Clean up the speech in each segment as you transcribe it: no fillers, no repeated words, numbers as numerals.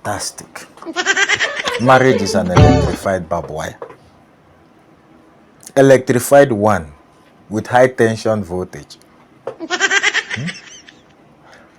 Fantastic. Marriage is an electrified barbed wire. Electrified one with high tension voltage.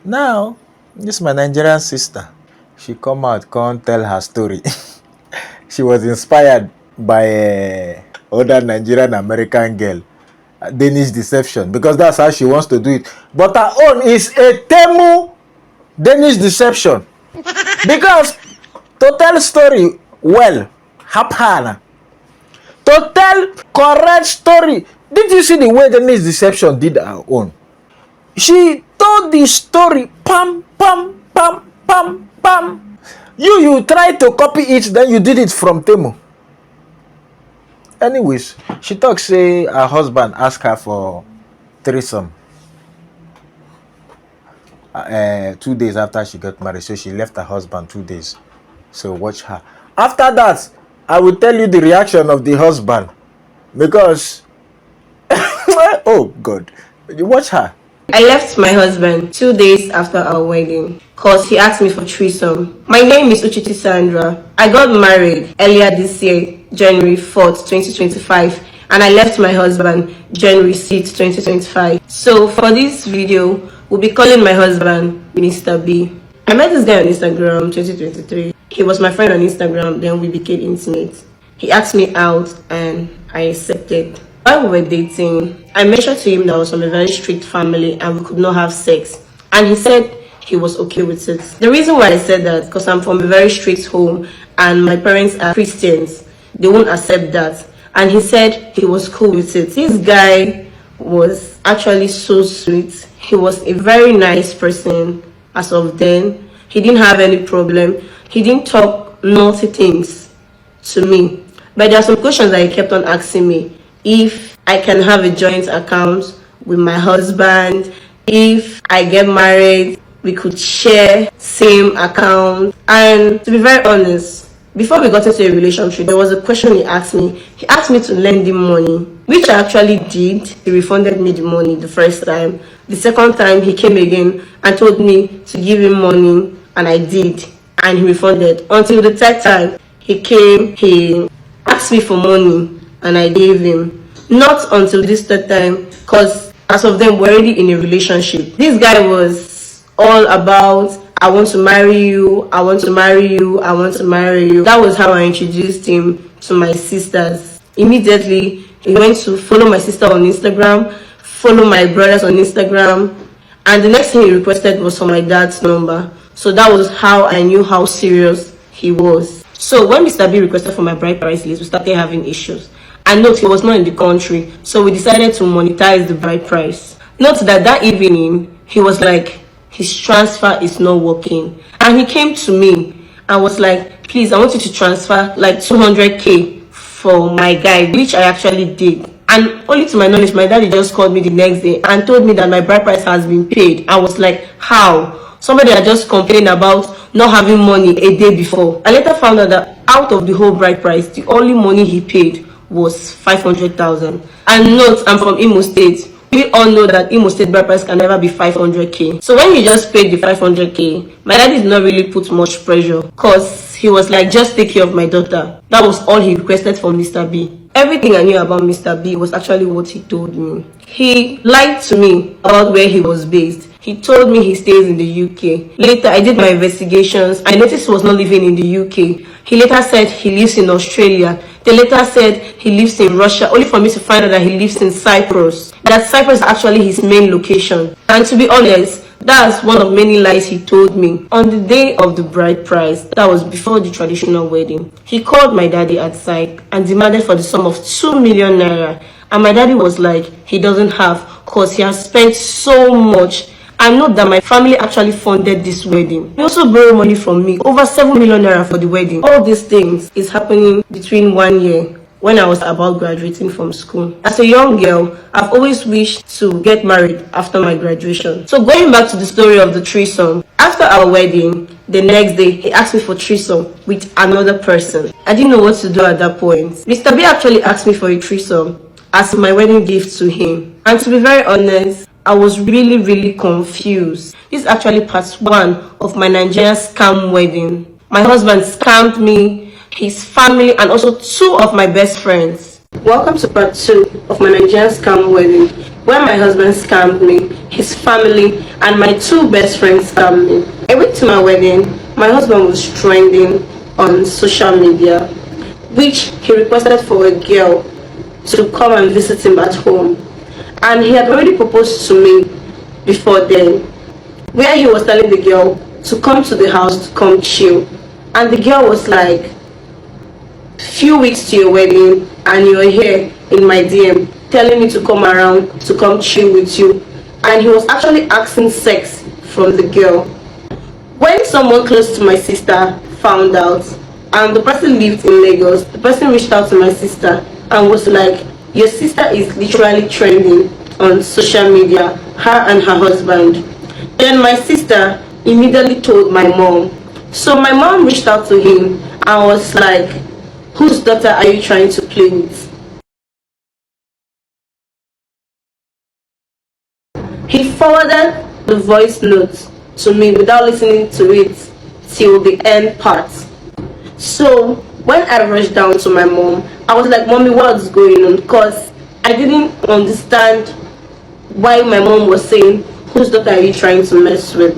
Now, this is my Nigerian sister. She come out, come tell her story. She was inspired by a older Nigerian American girl, Danish deception, because that's how she wants to do it. But her own is a Temu Danish deception. Because to tell story well, hapana. To tell correct story. Did you see the way Danish deception did her own? She told the story, pam, pam, pam, pam, pam. You tried to copy it, then you did it from Temu. Anyways, she talks, say her husband asked her for threesome. 2 days after she got married, so she left her husband 2 days. So watch her. After that, I will tell you the reaction of the husband, because oh God, you watch her. I left my husband 2 days after our wedding because he asked me for threesome. My name is Sandra. I got married earlier this year, January 4th, 2025, and I left my husband January 6th, 2025. So for this video, we'll be calling my husband Mr. B. I met this guy on Instagram 2023. He was my friend on Instagram, then we became intimate. He asked me out and I accepted. While we were dating, I mentioned to him that I was from a very strict family and we could not have sex. And he said he was okay with it. The reason why I said that, because I'm from a very strict home and my parents are Christians. They won't accept that. And he said he was cool with it. This guy was actually so sweet. He was a very nice person as of then. He didn't have any problem. He didn't talk naughty things to me. But there are some questions that he kept on asking me. If I can have a joint account with my husband, if I get married, we could share same account. And to be very honest, before we got into a relationship, there was a question he asked me. He asked me to lend him money, which I actually did. He refunded me the money the first time. The second time, he came again and told me to give him money, and I did. And he refunded. Until the third time, he came, he asked me for money, and I gave him. Not until this third time, because as of them, we're already in a relationship. This guy was all about, I want to marry you, I want to marry you, I want to marry you. That was how I introduced him to my sisters. Immediately, he went to follow my sister on Instagram, follow my brothers on Instagram, and the next thing he requested was for my dad's number. So that was how I knew how serious he was. So when Mr. B requested for my bride price list, we started having issues. And note, he was not in the country, so we decided to monetize the bride price. Note that evening, he was like, his transfer is not working. And he came to me and was like, please, I want you to transfer like 200k for my guy, which I actually did. And only to my knowledge, my daddy just called me the next day and told me that my bride price has been paid. I was like, how? Somebody had just complained about not having money a day before. I later found out that out of the whole bride price, the only money he paid was 500,000. And note, I'm from Imo State. We all know that Imo State bride price can never be 500k. So when he just paid the 500k, my daddy did not really put much pressure, because he was like, just take care of my daughter. That was all he requested from Mr. B. Everything I knew about Mr. B was actually what he told me. He lied to me about where he was based. He told me he stays in the UK. Later, I did my investigations. I noticed he was not living in the UK. He later said he lives in Australia. They later said he lives in Russia, only for me to find out that he lives in Cyprus. That Cyprus is actually his main location. And to be honest, that's one of many lies he told me. On the day of the bride price, that was before the traditional wedding, he called my daddy outside and demanded for the sum of 2 million naira. And my daddy was like, he doesn't have, because he has spent so much. I know that my family actually funded this wedding. He also borrowed money from me, over 7 million naira for the wedding. All these things is happening between 1 year, when I was about graduating from school. As a young girl, I've always wished to get married after my graduation. So going back to the story of the threesome, after our wedding, the next day, he asked me for threesome with another person. I didn't know what to do at that point. Mr. B actually asked me for a threesome as my wedding gift to him. And to be very honest, I was really confused. This is actually part one of my Nigerian scam wedding. My husband scammed me, his family, and also two of my best friends. Welcome to part two of my Nigerian scam wedding, where my husband scammed me, his family, and my two best friends scammed me. A week to my wedding, my husband was trending on social media, which he requested for a girl to come and visit him at home. And he had already proposed to me before then, where he was telling the girl to come to the house to come chill. And the girl was like, few weeks to your wedding and you're here in my DM telling me to come around to come chill with you. And he was actually asking sex from the girl. When someone close to my sister found out, and the person lived in Lagos, the person reached out to my sister and was like, your sister is literally trending on social media, her and her husband. Then my sister immediately told my mom. So my mom reached out to him and was like, whose daughter are you trying to play with? He forwarded the voice note to me without listening to it till the end part. So when I rushed down to my mom, I was like, Mommy, what's going on? Because I didn't understand why my mom was saying, whose daughter are you trying to mess with?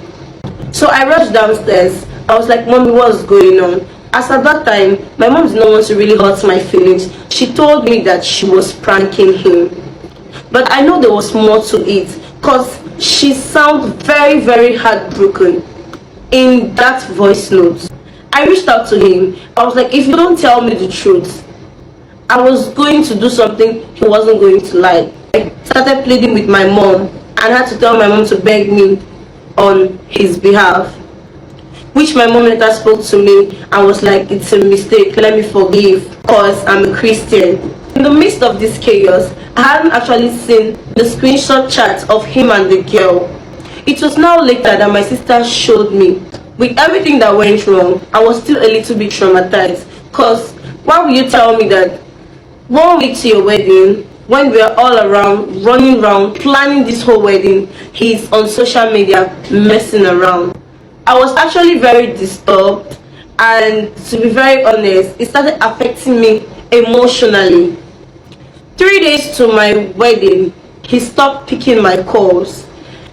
So I rushed downstairs. I was like, Mommy, what's going on? As at that time, my mom did not want to really hurt my feelings. She told me that she was pranking him. But I know there was more to it, because she sounded very heartbroken in that voice note. I reached out to him. I was like, if you don't tell me the truth, I was going to do something he wasn't going to like. I started pleading with my mom and had to tell my mom to beg me on his behalf, which my mom later spoke to me and was like, it's a mistake, let me forgive, because I'm a Christian. In the midst of this chaos, I hadn't actually seen the screenshot chat of him and the girl. It was now later that my sister showed me. With everything that went wrong, I was still a little bit traumatized, because why would you tell me that 1 week to your wedding, when we are all around, running around, planning this whole wedding, he's on social media messing around? I was actually very disturbed, and to be very honest, it started affecting me emotionally. 3 days to my wedding, he stopped picking my calls.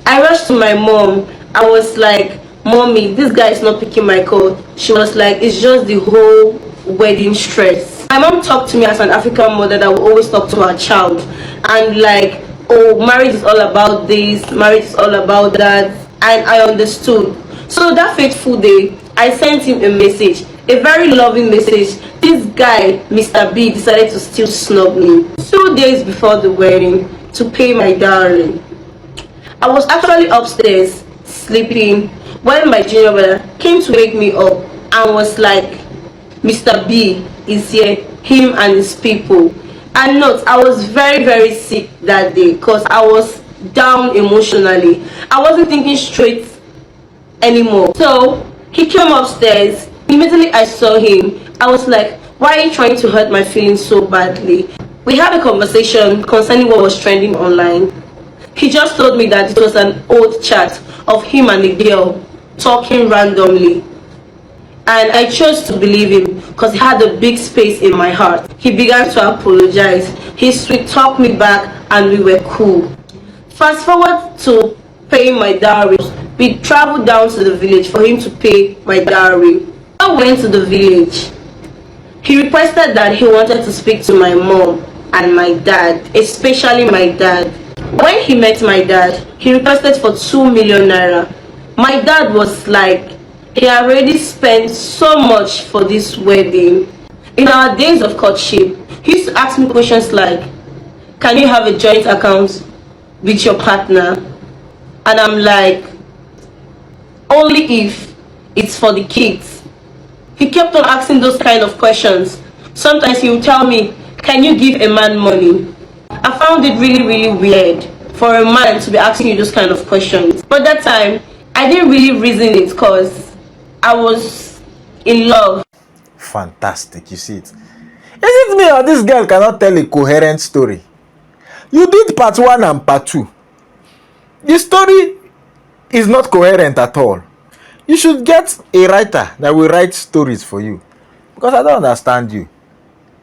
I rushed to my mom. I was like, Mommy, this guy is not picking my call. She was like, it's just the whole wedding stress. My mom talked to me as an African mother that will always talk to her child, and like, oh, marriage is all about this, marriage is all about that. And I understood. So that fateful day, I sent him a message, a very loving message. This guy, Mr. B, decided to still snub me 2 days before the wedding to pay my dowry. I was actually upstairs sleeping when my junior brother came to wake me up and was like, Mr. B is here, him and his people. And note, I was very sick that day because I was down emotionally. I wasn't thinking straight anymore. So he came upstairs. Immediately I saw him, I was like, why are you trying to hurt my feelings so badly? We had a conversation concerning what was trending online. He just told me that it was an old chat of him and a girl talking randomly. And I chose to believe him because he had a big space in my heart. He began to apologize. He sweet talked me back and we were cool. Fast forward to paying my dowry. We traveled down to the village for him to pay my dowry. I went to the village. He requested that he wanted to speak to my mom and my dad, especially my dad. When he met my dad, he requested for 2 million naira. My dad was like, he already spent so much for this wedding. In our days of courtship, he used to ask me questions like, can you have a joint account with your partner? And I'm like, only if it's for the kids. He kept on asking those kind of questions. Sometimes he would tell me, can you give a man money? I found it really weird for a man to be asking you those kind of questions. But that time, I didn't really reason it because I was in love. Fantastic, you see it. Is it me or this girl cannot tell a coherent story? You did part 1 and part 2. The story is not coherent at all. You should get a writer that will write stories for you, because I don't understand you.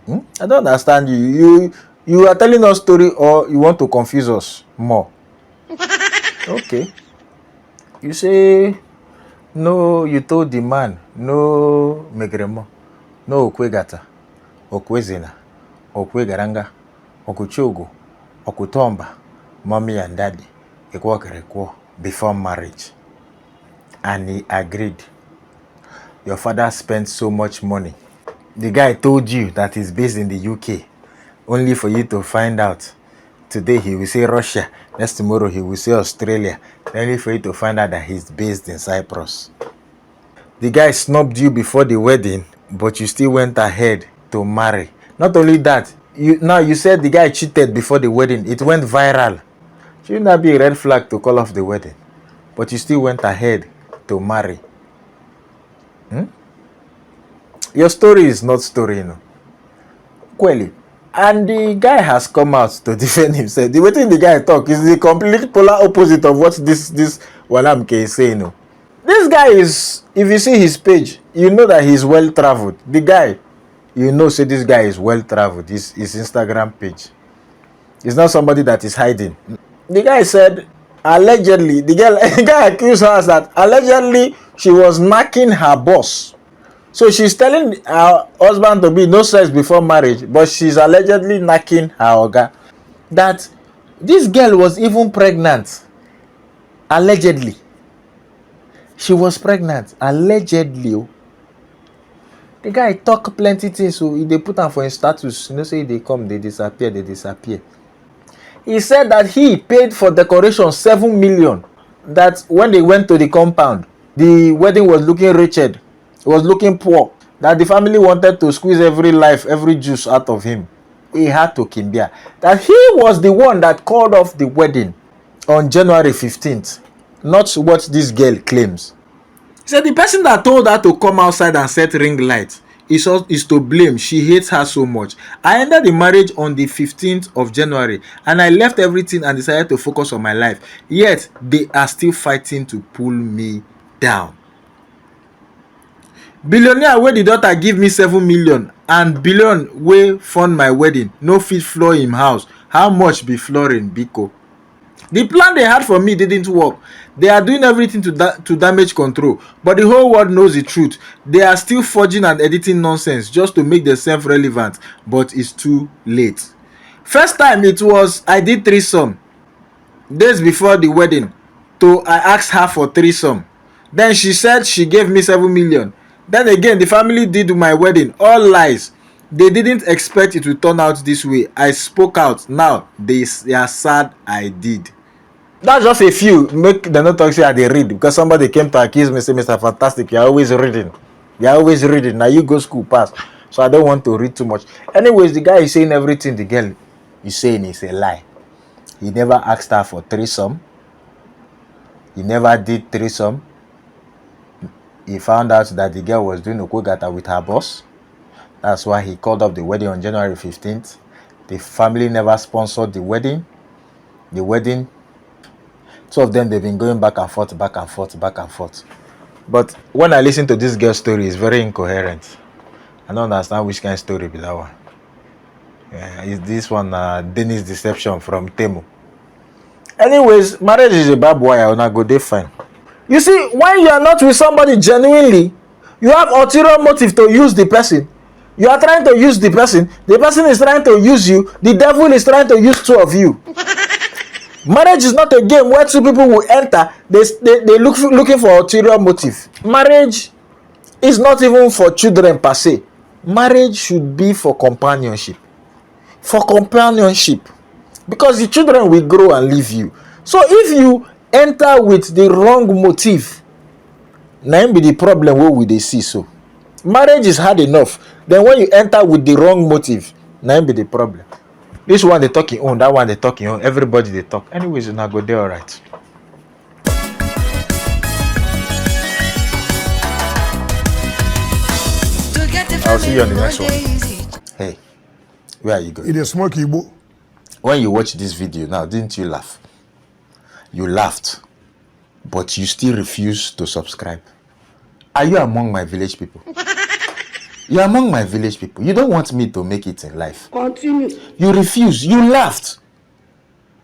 I don't understand you. You are telling us story, or you want to confuse us more. Okay. You say no. You told the man no megremo, no okwegata, okwezina, okwegaranga, okuchogo, okutomba, mommy and daddy, ekwo before marriage, and he agreed. Your father spent so much money. The guy told you that he's based in the UK, only for you to find out. Today he will say Russia, next tomorrow he will say Australia, only for you to find out that he's based in Cyprus. The guy snubbed you before the wedding, but you still went ahead to marry. Not only that, you said the guy cheated before the wedding. It went viral. Shouldn't that be a red flag to call off the wedding? But you still went ahead to marry. Your story is not story, Clearly. And the guy has come out to defend himself. The way the guy talk is the complete polar opposite of what this Walamke is saying. This guy is, if you see his page, you know that he's well traveled. The guy, say this guy is well traveled. His Instagram page. He's not somebody that is hiding. The guy said, allegedly, the guy accused her that allegedly she was knacking her boss. So she's telling her husband to be no sex before marriage, but she's allegedly knacking her oga. That this girl was even pregnant. Allegedly. She was pregnant. Allegedly. The guy talk plenty things, so they put her for his status. Say they come, they disappear. He said that he paid for decoration 7 million. That when they went to the compound, the wedding was looking wretched. He was looking poor. That the family wanted to squeeze every life, every juice out of him. He had to kimbia. That he was the one that called off the wedding on January 15th. Not what this girl claims. He said the person that told her to come outside and set ring lights is to blame. She hates her so much. I ended the marriage on the 15th of January and I left everything and decided to focus on my life. Yet they are still fighting to pull me down. Billionaire wey the daughter give me 7 million and billion wey fund my wedding no fit floor him house. How much be flooring, Biko? The plan they had for me didn't work. They are doing everything to damage control, but the whole world knows the truth. They are still forging and editing nonsense just to make themselves relevant, but it's too late. First time it was I did threesome days before the wedding. I asked her for threesome. Then she said she gave me 7 million. Then again, the family did my wedding. All lies. They didn't expect it to turn out this way. I spoke out. Now they are sad I did. That's just a few. Make the not talk say I they read, because somebody came to accuse me, say, Mr. Fantastic, you're always reading. You're always reading. Now you go school pass. So I don't want to read too much. Anyways, the guy is saying everything the girl is saying is a lie. He never asked her for threesome. He never did threesome. He found out that the girl was doing okogata with her boss. That's why he called up the wedding on January 15th. The family never sponsored the wedding. The wedding, two of them, they've been going back and forth. But when I listen to this girl's story, it's very incoherent. I don't understand which kind of story be that one. Is this one Dennis Deception from Temu? Anyways, marriage is a bad boy. I'll not go there fine. You see, when you are not with somebody genuinely, you have ulterior motive to use the person. You are trying to use the person is trying to use you, the devil is trying to use two of you. Marriage is not a game where two people will enter, they looking for ulterior motive. Marriage is not even for children per se. Marriage should be for companionship. Because the children will grow and leave you. So if you enter with the wrong motive, now be the problem where we they see. So marriage is hard enough. Then when you enter with the wrong motive, now be the problem. This one they talking on, that one they talking on, everybody they talk. Anyways, you not go there, all right. I'll see you on the next one. Hey, where are you going? It is smoky. When you watch this video now, didn't you laugh? You laughed, but you still refuse to subscribe. Are you among my village people? You're among my village people. You don't want me to make it in life. Continue. You refuse. You laughed.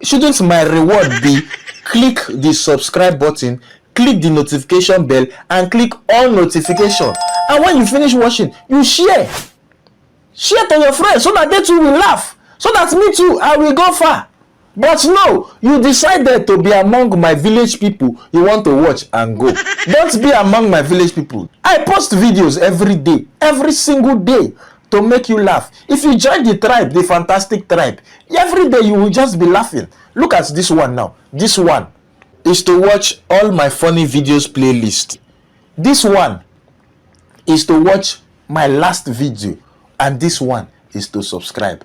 Shouldn't my reward be click the subscribe button, click the notification bell, and click all notification? And when you finish watching, you share. Share to your friends so that they too will laugh. So that me too, I will go far. But no, you decided to be among my village people you want to watch and go. Don't be among my village people. I post videos every day, every single day, to make you laugh. If you join the tribe, the fantastic tribe, every day you will just be laughing. Look at this one now. This one is to watch all my funny videos playlist. This one is to watch my last video. And this one is to subscribe.